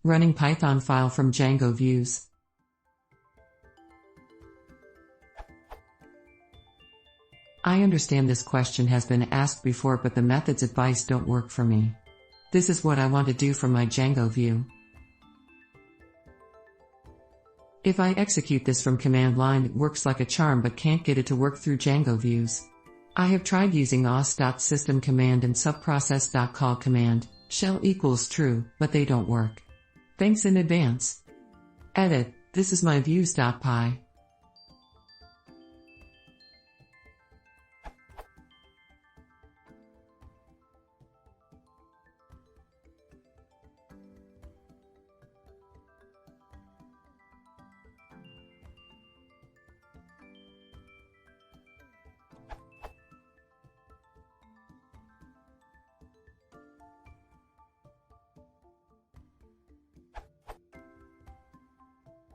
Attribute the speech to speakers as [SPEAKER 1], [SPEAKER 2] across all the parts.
[SPEAKER 1] Running Python file from Django views. I understand this question has been asked before, but the method's advice don't work for me. This is what I want to do from my Django view. If I execute this from command line, it works like a charm but can't get it to work through Django views. I have tried using os.system command and subprocess.call command, shell equals true, but they don't work. Thanks in advance. Edit, this is my views.py.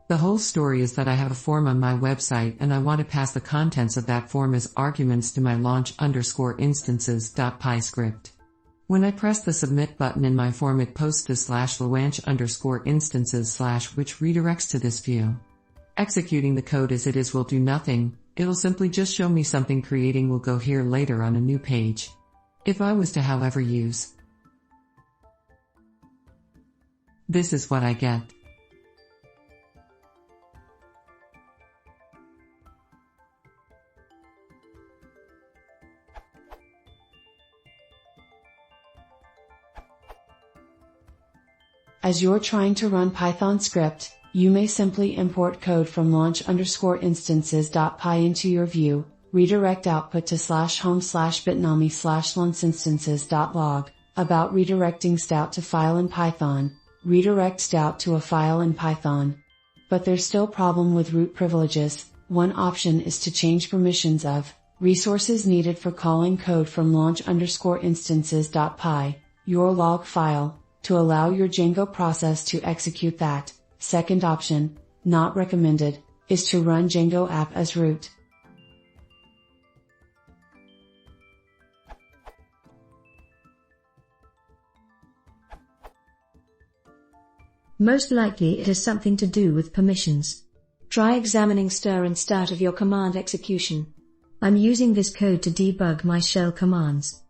[SPEAKER 1] The whole story is that I have a form on my website and I want to pass the contents of that form as arguments to my launch_instances.py script. When I press the submit button in my form, it posts to /launch_instances/ which redirects to this view. Executing the code as it is will do nothing, it'll simply just show me something creating will go here later on a new page. If I was to however use, this is what I get.
[SPEAKER 2] As you're trying to run Python script, you may simply import code from launch_instances.py into your view, redirect output to /home/bitnami/launch_instances.log, about redirecting stout to file in Python, redirect stout to a file in Python. But there's still problem with root privileges. One option is to change permissions of resources needed for calling code from launch_instances.py, your log file, to allow your Django process to execute that. Second option, not recommended, is to run Django app as root.
[SPEAKER 3] Most likely it has something to do with permissions. Try examining stir and start of your command execution. I'm using this code to debug my shell commands.